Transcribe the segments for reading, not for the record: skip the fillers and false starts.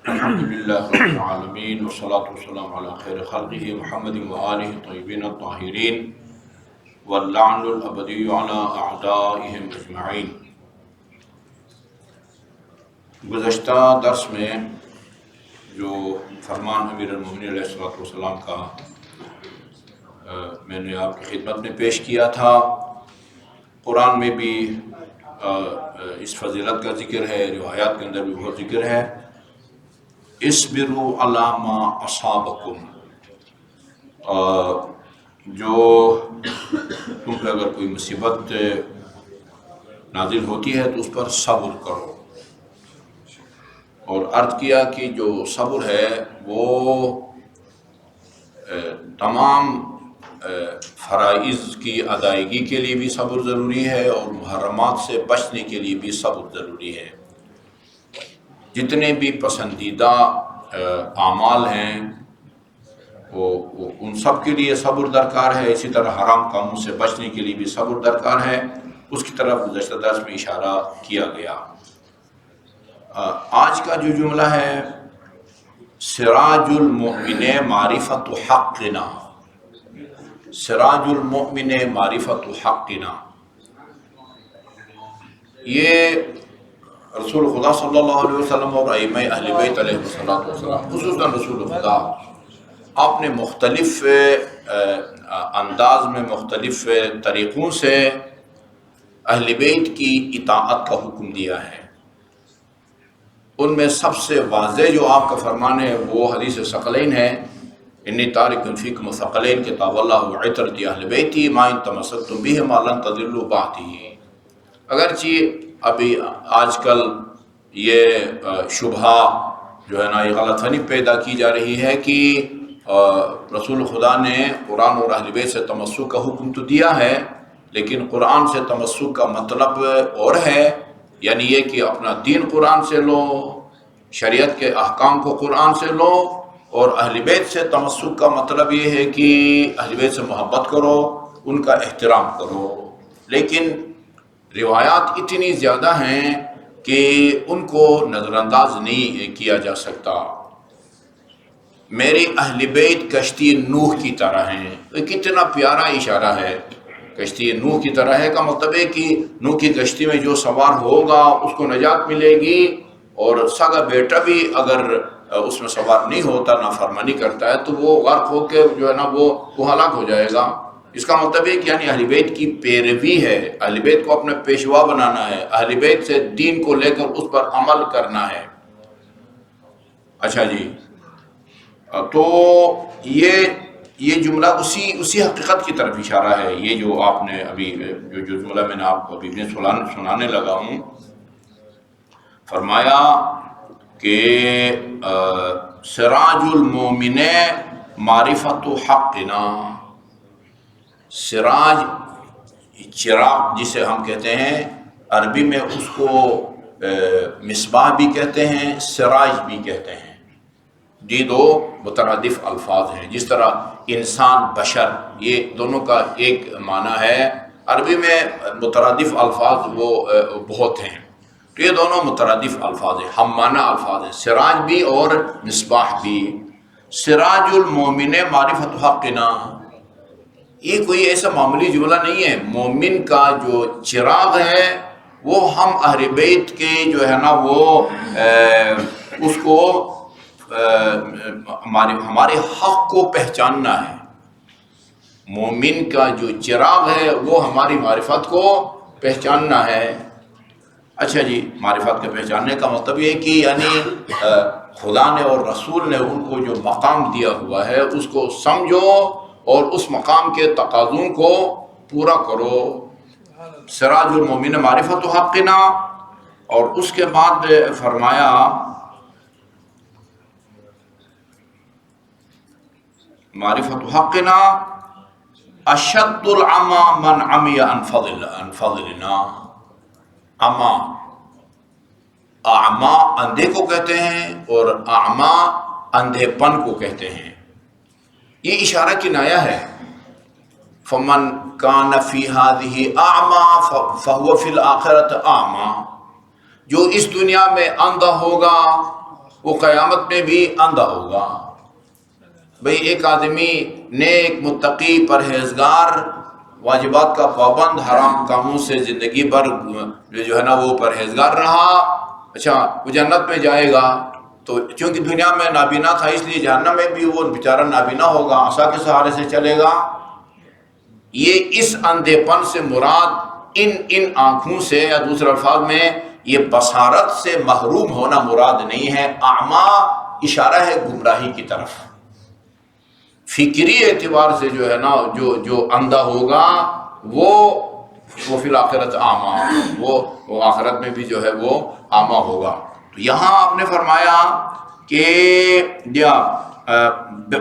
الحمد للہ رب العالمین والصلاة والسلام علی خیر خلقہ محمد وآلہ الطیبین الطاہرین واللعن الابدی علی اعدائہم اجمعین۔ گزشتہ درس میں جو فرمان امیر المومنین علیہ الصلوۃ والسلام کا میں نے آپ کی خدمت میں پیش کیا تھا، قرآن میں بھی اس فضیلت کا ذکر ہے، روایات کے اندر بھی بہت ذکر ہے۔ اصبروا علی ما اصابکم، جو تم پہ اگر کوئی مصیبت نازل ہوتی ہے تو اس پر صبر کرو، اور عرض کیا کہ جو صبر ہے وہ تمام فرائض کی ادائیگی کے لیے بھی صبر ضروری ہے، اور محرمات سے بچنے کے لیے بھی صبر ضروری ہے۔ جتنے بھی پسندیدہ اعمال ہیں وہ ان سب کے لیے صبر درکار ہے، اسی طرح حرام کاموں سے بچنے کے لیے بھی صبر درکار ہے، اس کی طرف گزشتہ درس میں اشارہ کیا گیا۔ آج کا جو جملہ ہے سراج المؤمن معرفت حقنا، سراج المؤمن معرفت حقنا، یہ رسول خدا صلی اللہ علیہ وسلم اور ائمہ اہل بیت علیہ السلام، خصوصاً رسول خدا، آپ نے مختلف انداز میں مختلف طریقوں سے اہل بیت کی اطاعت کا حکم دیا ہے۔ ان میں سب سے واضح جو آپ کا فرمان ہے وہ حدیث ثقلین ہے، انی تارک فیکم ثقلین کتاب اللہ وعطرۃ اہل بیتی ما ان تمسکتم بہما لن تضلوا بعدی۔ اگرچہ ابھی آج کل یہ شبہ جو ہے نا، یہ غلط فہمی پیدا کی جا رہی ہے کہ رسول خدا نے قرآن اور اہل بیت سے تمسک کا حکم تو دیا ہے، لیکن قرآن سے تمسک کا مطلب اور ہے، یعنی یہ کہ اپنا دین قرآن سے لو، شریعت کے احکام کو قرآن سے لو، اور اہل بیت سے تمسک کا مطلب یہ ہے کہ اہل بیت سے محبت کرو، ان کا احترام کرو۔ لیکن روایات اتنی زیادہ ہیں کہ ان کو نظر انداز نہیں کیا جا سکتا۔ میری اہل بیت کشتی نوح کی طرح ہیں، یہ کتنا پیارا اشارہ ہے۔ کشتی نوح کی طرح ہے کا مطلب ہے کہ نوح کی کشتی میں جو سوار ہوگا اس کو نجات ملے گی، اور سگا بیٹا بھی اگر اس میں سوار نہیں ہوتا، نافرمانی کرتا ہے، تو وہ غرق ہو کے جو ہے نا وہ ہلاک ہو جائے گا۔ اس کا مطلب ہے کہ یعنی اہل بیت کی پیروی ہے، اہل بیت کو اپنا پیشوا بنانا ہے، اہل بیت سے دین کو لے کر اس پر عمل کرنا ہے۔ اچھا جی، تو یہ جملہ اسی حقیقت کی طرف اشارہ ہے۔ یہ جو آپ نے ابھی جو جملہ میں نے آپ کو ابھی سنانے لگا ہوں، فرمایا کہ سراج المومن معرفت حقنا، سراج چراغ جسے ہم کہتے ہیں، عربی میں اس کو مصباح بھی کہتے ہیں، سراج بھی کہتے ہیں۔ یہ دو مترادف الفاظ ہیں، جس طرح انسان، بشر، یہ دونوں کا ایک معنی ہے۔ عربی میں مترادف الفاظ وہ بہت ہیں، تو یہ دونوں مترادف الفاظ ہیں، ہم معنی الفاظ ہیں، سراج بھی اور مصباح بھی۔ سراج المومن معرفت حقنا، یہ کوئی ایسا معمولی جملہ نہیں ہے۔ مومن کا جو چراغ ہے وہ ہم اہل بیت کے جو ہے نا وہ اس کو ہمارے حق کو پہچاننا ہے۔ مومن کا جو چراغ ہے وہ ہماری معرفت کو پہچاننا ہے۔ اچھا جی، معرفت کے پہچاننے کا مطلب یہ ہے کہ یعنی خدا نے اور رسول نے ان کو جو مقام دیا ہوا ہے اس کو سمجھو اور اس مقام کے تقاضوں کو پورا کرو۔ سراج المومن معرفت حقنا، اور اس کے بعد فرمایا معرفت حقنا اشد العمی من عمی عن فضلنا۔ عما، اعما اندھے کو کہتے ہیں، اور اعما اندھے پن کو کہتے ہیں۔ یہ اشارہ کنایہ ہے۔ فمن کان فی ہذہ اعمی فہو فی الآخرۃ اعمی، جو اس دنیا میں اندھا ہوگا وہ قیامت میں بھی اندھا ہوگا۔ بھئی ایک آدمی نیک متقی پرہیزگار واجبات کا پابند حرام کاموں سے زندگی بھر جو ہے نا وہ پرہیزگار رہا، اچھا وہ جنت میں جائے گا، تو چونکہ دنیا میں نابینا تھا اس لیے جہنم میں بھی وہ بیچارہ نابینا ہوگا، عصا کے سہارے سے چلے گا۔ یہ اس اندھے پن سے مراد ان آنکھوں سے، یا دوسرے الفاظ میں یہ بصارت سے محروم ہونا مراد نہیں ہے، اعمیٰ اشارہ ہے گمراہی کی طرف۔ فکری اعتبار سے جو ہے نا جو اندھا ہوگا وہ فی الآخرت اعمیٰ، وہ آخرت میں بھی جو ہے وہ اعمیٰ ہوگا۔ تو یہاں آپ نے فرمایا کہ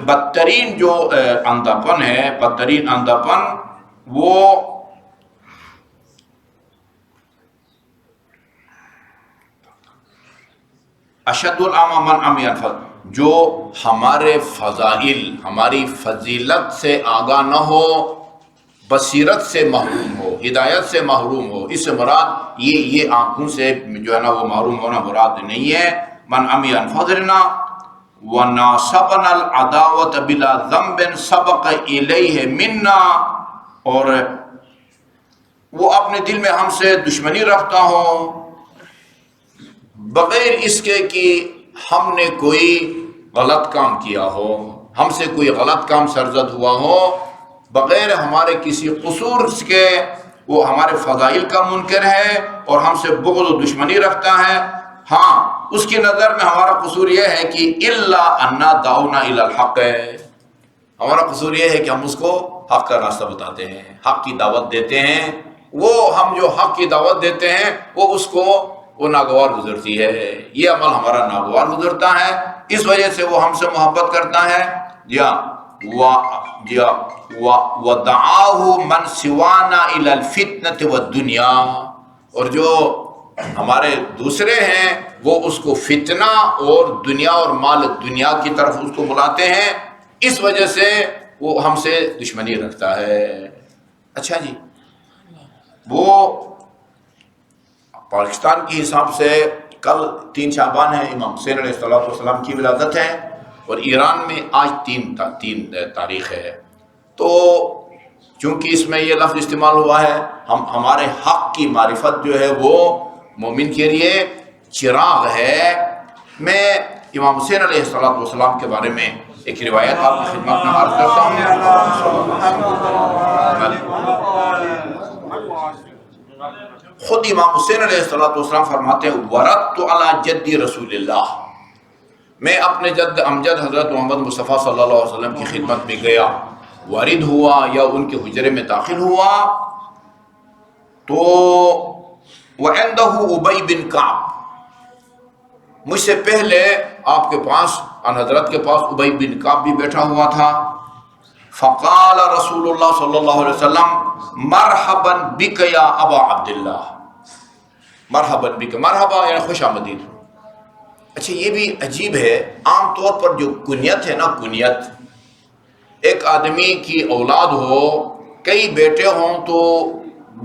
بدترین جو اندھا پن ہے، بدترین اندھا پن وہ اشد العمی من عمی الفضل، جو ہمارے فضائل، ہماری فضیلت سے آگاہ نہ ہو، بصیرت سے محروم ہو، ہدایت سے محروم ہو۔ اس سے مراد یہ آنکھوں سے جو ہے نا وہ محروم ہونا مراد نہیں ہے۔ من عمی عن فضلنا وناسبنا العداوۃ بلا ذنب سبق الیہ منا، اور وہ اپنے دل میں ہم سے دشمنی رکھتا ہو بغیر اس کے کہ ہم نے کوئی غلط کام کیا ہو، ہم سے کوئی غلط کام سرزد ہوا ہو، بغیر ہمارے کسی قصور کے وہ ہمارے فضائل کا منکر ہے اور ہم سے بغض و دشمنی رکھتا ہے۔ ہاں اس کی نظر میں ہمارا قصور یہ ہے کہ الا انا دعونا الی الحق، ہمارا قصور یہ ہے کہ ہم اس کو حق کا راستہ بتاتے ہیں، حق کی دعوت دیتے ہیں، وہ ہم جو حق کی دعوت دیتے ہیں وہ اس کو وہ ناگوار گزرتی ہے، یہ عمل ہمارا ناگوار گزرتا ہے، اس وجہ سے وہ ہم سے محبت کرتا ہے۔ وَدَعَاهُ مَنْ سِوَانَا إِلَى الْفِتْنَةِ وَالدُّنْيَا، اور جو ہمارے دوسرے ہیں وہ اس کو فتنہ اور دنیا اور مال دنیا کی طرف اس کو بلاتے ہیں، اس وجہ سے وہ ہم سے دشمنی رکھتا ہے۔ اچھا جی، وہ پاکستان کے حساب سے کل 3 شعبان ہے، امام حسین علیہ السلام کی ولادت ہے، اور ایران میں آج 3 تاریخ ہے۔ تو چونکہ اس میں یہ لفظ استعمال ہوا ہے، ہمارے حق کی معرفت جو ہے وہ مومن کے لیے چراغ ہے۔ میں امام حسین علیہ السلام کے بارے میں ایک روایت آپ کی خدمت میں عرض کرتا ہوں۔ خود امام حسین علیہ السلام فرماتے ہیں وردت علی جد رسول اللہ، میں اپنے جد امجد حضرت محمد مصطفیٰ صلی اللہ علیہ وسلم کی خدمت میں گیا، وارد ہوا یا ان کے حجرے میں داخل ہوا، تو وعندہ ابی بن کعب، مجھ سے پہلے آپ کے پاس ان حضرت کے پاس ابی بن کعب بھی بیٹھا ہوا تھا۔ فقال رسول اللہ صلی اللہ علیہ وسلم مرحبا بک یا ابا عبداللہ، مرحبا بک، مرحبا یعنی خوش آمدید۔ اچھا یہ بھی عجیب ہے، عام طور پر جو کنیت ہے نا، کنیت ایک آدمی کی اولاد ہو، کئی بیٹے ہوں تو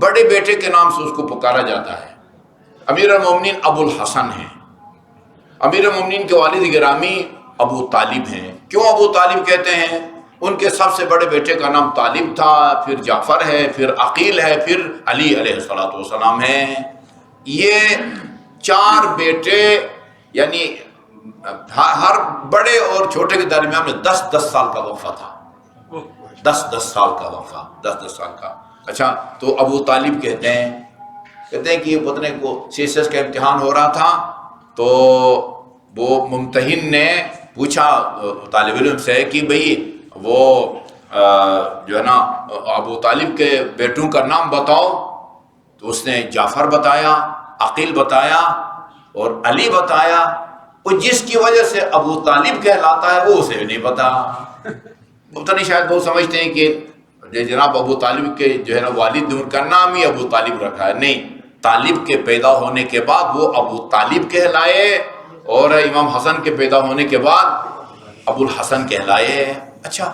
بڑے بیٹے کے نام سے اس کو پکارا جاتا ہے۔ امیر المومنین ابو الحسن ہیں، امیر المومنین کے والد گرامی ابو طالب ہیں۔ کیوں ابو طالب کہتے ہیں؟ ان کے سب سے بڑے بیٹے کا نام طالب تھا، پھر جعفر ہے، پھر عقیل ہے، پھر علی علیہ السلام ہے۔ یہ 4 بیٹے، یعنی ہر بڑے اور چھوٹے کے درمیان میں 10 سال کا وقفہ تھا، 10 سال کا وقفہ، 10 سال کا۔ اچھا تو ابو طالب کہتے ہیں کہ پتنے کو CSS کا امتحان ہو رہا تھا، تو وہ ممتحن نے پوچھا طالب علم سے کہ بھئی وہ جو ہے نا ابو طالب کے بیٹوں کا نام بتاؤ، تو اس نے جعفر بتایا، عقیل بتایا اور علی بتایا، اور جس کی وجہ سے ابو طالب کہلاتا ہے وہ اسے نہیں پتا۔ مبتدی شاید وہ سمجھتے ہیں کہ جناب ابو طالب کے جو ہے نا والد ان کا نام ہی ابو طالب رکھا ہے، نہیں، طالب کے پیدا ہونے کے بعد وہ ابو طالب کہلائے، اور امام حسن کے پیدا ہونے کے بعد ابو الحسن کہلائے۔ اچھا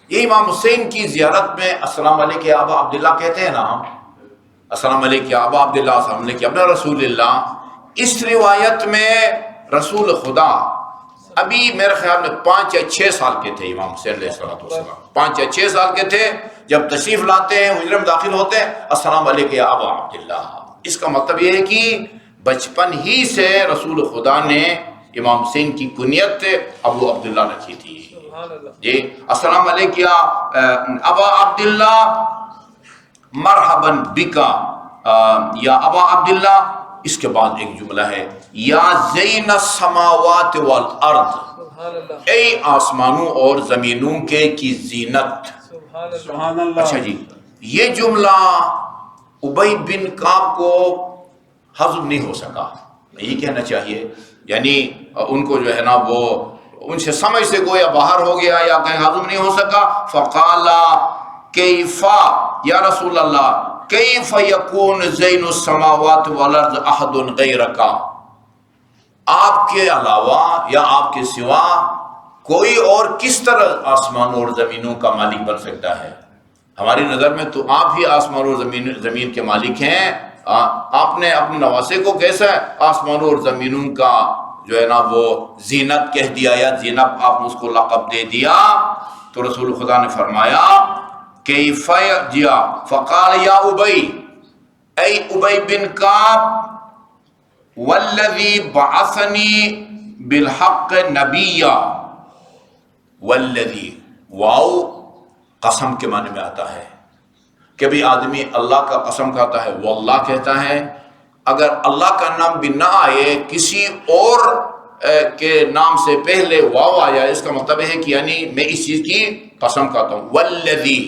یہ امام حسین کی زیارت میں السلام علیکم یا ابا عبداللہ کہتے ہیں نا، السلام علیکم یا ابا عبداللہ، السلام علیکم ابن رسول اللہ، اس روایت میں رسول خدا ابھی میرے خیال میں 5 یا 6 سال کے تھے امام حسین علیہ السلام، 5 یا 6 سال کے تھے جب تشریف لاتے ہیں، حجرے میں داخل ہوتے ہیں، السلام علیکم یا ابا عبداللہ۔ اس کا مطلب یہ ہے کہ بچپن ہی سے رسول خدا نے امام حسین کی کنیت ابو عبداللہ رکھی تھی۔ جی السلام علیکم یا ابا عبداللہ، مرحبا بکا یا ابا عبداللہ۔ اس کے بعد ایک جملہ ہے یا زین السماوات والارض، اے آسمانوں اور زمینوں کے کی زینت۔ سبحان اللہ۔ اچھا جی، یہ جملہ ابی بن کعب کو ہضم نہیں ہو سکا، یہی کہنا چاہیے، یعنی ان کو جو ہے نا وہ ان سے سمجھ سے گویا باہر ہو گیا یا کہیں ہضم نہیں ہو سکا۔ فقالا کیفا یا رسول اللہ کیف یکون زین السماوات والارض احد غیرک، آپ کے علاوہ یا آپ کے سوا کوئی اور کس طرح آسمانوں اور زمینوں کا مالک بن سکتا ہے؟ ہماری نظر میں تو آپ ہی آسمانوں اور زمین کے مالک ہیں، آپ نے اپنے نواسے کو کیسا آسمانوں اور زمینوں کا جو ہے نا وہ زینت کہہ دیا یا زینب آپ نے اس کو لقب دے دیا؟ تو رسول خدا نے فرمایا کیف جیا فقال یا ابی، اے ابی بن کعب، والذی بعثنی بالحق نبیا، والذی، واو قسم کے معنی میں آتا ہے، کبھی آدمی اللہ کا قسم کھاتا ہے واللہ کہتا ہے، اگر اللہ کا نام بھی نہ آئے کسی اور کے نام سے پہلے واو آیا، اس کا مطلب ہے کہ یعنی میں اس چیز کی قسم کھاتا ہوں، والذی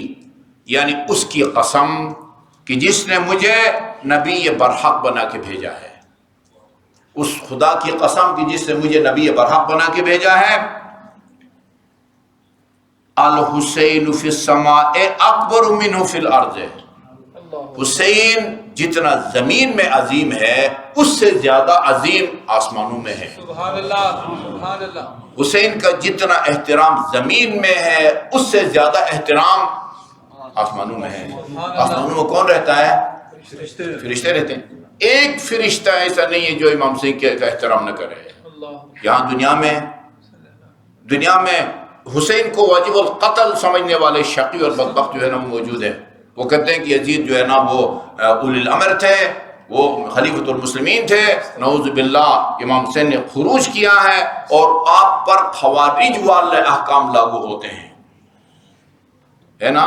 یعنی اس کی قسم کہ جس نے مجھے نبی برحق بنا کے بھیجا ہے، اس خدا کی قسم کہ جس نے مجھے نبی برحق بنا کے بھیجا ہے۔ الحسین فی السماء اکبر منہ فی الارض، حسین جتنا زمین میں عظیم ہے اس سے زیادہ عظیم آسمانوں میں ہے۔ سبحان اللہ، سبحان اللہ۔ حسین کا جتنا احترام زمین میں ہے اس سے زیادہ احترام آسمانوں میں ہے۔ آسمانوں میں کون رہتا ہے؟ فرشتے رہتے ہیں۔ ایک فرشتہ ایسا نہیں ہے جو امام حسین کا احترام نہ کرے۔ یہاں دنیا میں حسین کو واجب القتل سمجھنے والے شقی اور بدبخت جو ہے نا وہ موجود ہے۔ وہ کہتے ہیں کہ یزید جو ہے نا وہ اولی الامر تھے، وہ خلیفۃ المسلمین تھے، نعوذ باللہ امام حسین نے خروج کیا ہے اور آپ پر خوارج والے احکام لاگو ہوتے ہیں، ہے نا۔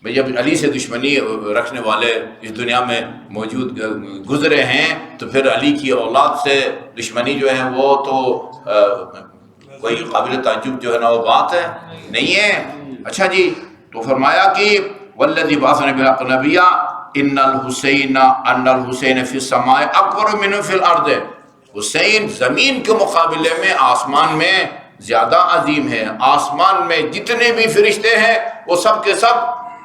جب علی سے دشمنی رکھنے والے اس دنیا میں موجود گزرے ہیں تو پھر علی کی اولاد سے دشمنی جو ہے وہ تو کوئی قابل تعجب جو ہے نا وہ بات ہے نہیں ہے۔ اچھا جی، تو فرمایا کہ والذی بعثنی بالحق نبیا ان الحسین فی السماء اکبر منہ فی الارض، حسین زمین کے مقابلے میں آسمان میں زیادہ عظیم ہے۔ آسمان میں جتنے بھی فرشتے ہیں وہ سب کے سب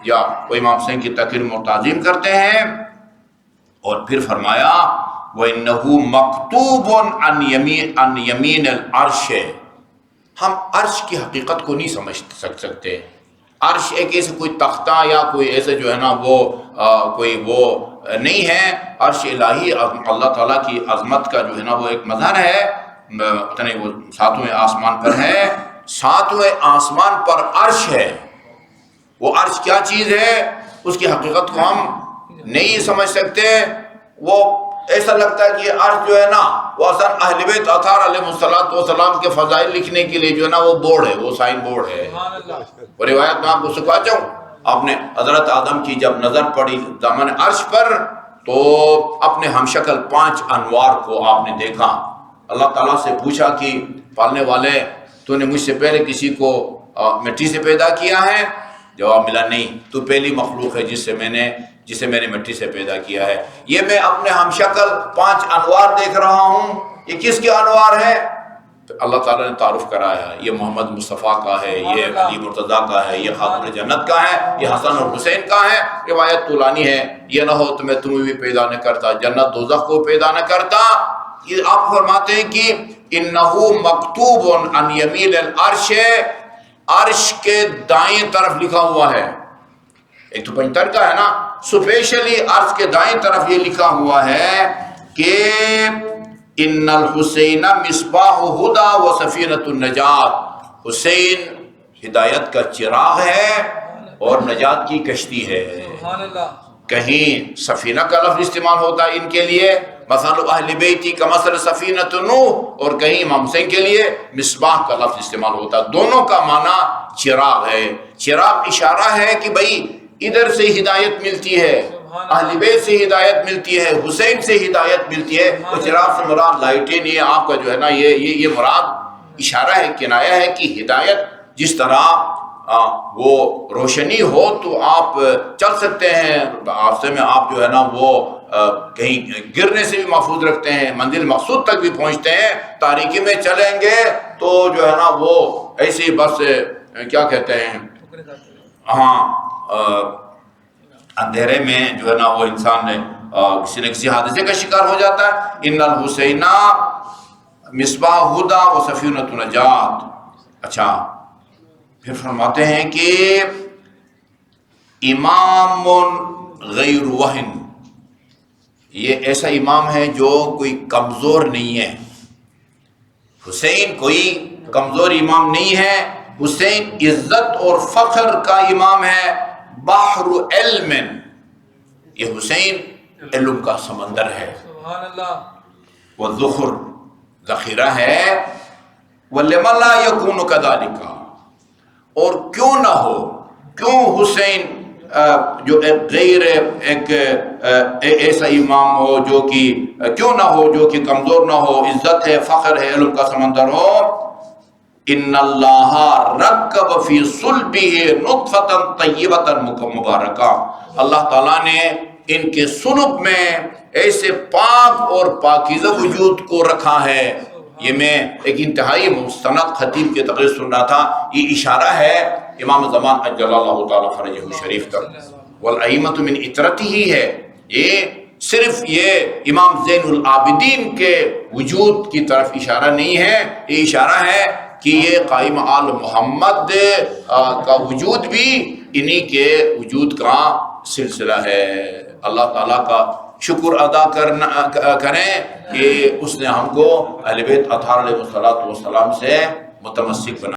یا وہ امام حسین کی تکریم و تعظیم کرتے ہیں۔ اور پھر فرمایا وَإِنَّهُ مَكْتُوبٌ عَنْ يَمِينِ الْعَرْشِ، ہم عرش کی حقیقت کو نہیں سمجھ سکتے۔ عرش ایک ایسے کوئی تختہ یا کوئی ایسے جو ہے نا وہ کوئی وہ نہیں ہے۔ عرش الہی اللہ تعالیٰ کی عظمت کا جو ہے نا وہ ایک مظہر ہے، پتہ نہیں وہ 7ویں آسمان پر ہے، 7ویں آسمان پر عرش ہے۔ وہ عرش کیا چیز ہے اس کی حقیقت کو ہم نہیں سمجھ سکتے۔ وہ ایسا لگتا ہے کہ یہ عرش جو ہے نا وہ اصلا اہل بیت اطہار علیہ السلام کے فضائل لکھنے کے لیے جو ہے نا وہ بورڈ ہے، وہ سائن بورڈ ہے۔ وہ روایت میں آپ کو سکھا چاہوں، آپ نے حضرت آدم کی جب نظر پڑی دامن عرش پر تو اپنے ہمشکل 5 انوار کو آپ نے دیکھا۔ اللہ تعالیٰ سے پوچھا کہ پالنے والے تو نے مجھ سے پہلے کسی کو مٹی سے پیدا کیا ہے؟ جواب ملا نہیں، تو پہلی مخلوق ہے جسے میں نے مٹی سے پیدا کیا ہے۔ یہ میں اپنے ہمشکل 5 انوار دیکھ رہا ہوں، یہ کس کے انوار ہے؟ اللہ تعالیٰ نے تعارف کرایا، یہ محمد مصطفیٰ کا ہے، یہ علی مرتضیٰ کا ہے، یہ خاتون جنت کا ہے، یہ حسن اور حسین کا ہے۔ روایت طولانی ہے، یہ نہ ہو تو میں تمہیں بھی پیدا نہ کرتا، جنت دوزخ کو پیدا نہ کرتا۔ یہ آپ فرماتے ہیں کہ انہو مکتوب عن یمین العرش، عرش کے دائیں طرف لکھا ہوا ہے۔ ایک تو پنجتر کا ہے نا، سپیشلی عرش کے دائیں طرف یہ لکھا ہوا ہے کہ ان الحسین مصباح ہدا و سفینۃ النجات، حسین ہدایت کا چراغ ہے اور نجات کی کشتی ہے۔ سبحان اللہ۔ کہیں سفینہ کا لفظ استعمال ہوتا ہے ان کے لیے، مثل اہل بیتی کمثل سفینۃ نوح، اور کہیں امام حسین کے لیے مصباح کا لفظ استعمال ہوتا ہے۔ دونوں کا معنی چراغ ہے۔ چراغ اشارہ ہے کہ بھئی ادھر سے ہدایت ملتی ہے، اہل بیت سے ہدایت ملتی ہے، حسین سے ہدایت ملتی ہے۔ تو چراغ سے مراد لائٹیں نہیں ہے، آپ کا جو ہے نا یہ مراد اشارہ ہے، کنایہ ہے کہ ہدایت جس طرح وہ روشنی ہو تو آپ چل سکتے ہیں، راستے میں آپ جو ہے نا وہ کہیں گرنے سے بھی محفوظ رکھتے ہیں، منزل مقصود تک بھی پہنچتے ہیں۔ تاریکی میں چلیں گے تو جو ہے نا وہ ایسی بس کیا کہتے ہیں، ہاں اندھیرے میں جو ہے نا وہ انسان کسی نہ کسی حادثے کا شکار ہو جاتا ہے۔ ان الحسین مصباح ہدا و سفینۃ نجات۔ اچھا، پھر فرماتے ہیں کہ امام غیر وہن، یہ ایسا امام ہے جو کوئی کمزور نہیں ہے۔ حسین کوئی کمزور امام نہیں ہے، حسین عزت اور فخر کا امام ہے۔ بحر علم، یہ حسین علم کا سمندر ہے۔ سبحان اللہ۔ والذخر، ذخیرہ ہے۔ وَلِمَ لَا يَكُونُ كَذَلِكَ، اور کیوں نہ ہو، کیوں حسین جو ایک ایسا امام ہو جو کہ کیوں نہ ہو، جو کہ کمزور نہ ہو، عزت ہے، فخر ہے، علم کا سمندر ہو۔ ان اللہ رکب فی صلبہ نطفۃ طیبۃ مبارکہ، اللہ تعالیٰ نے ان کے صلب میں ایسے پاک اور پاکیزہ وجود کو رکھا ہے۔ یہ میں ایک انتہائی مستند خطیب کی تقریر سن رہا تھا، یہ اشارہ ہے امام زمان اجل اللہ تعالیٰ فرجہ شریف کا، والائمۃ من اطرتہ ہی ہے۔ یہ صرف یہ امام زین العابدین کے وجود کی طرف اشارہ نہیں ہے، یہ اشارہ ہے کہ یہ قائم آل محمد کا وجود بھی انہی کے وجود کا سلسلہ ہے۔ اللہ تعالیٰ کا شکر ادا کریں کہ اس نے ہم کو اہل بیت اطہار علیہ الصلوۃ والسلام سے متمسک بنا۔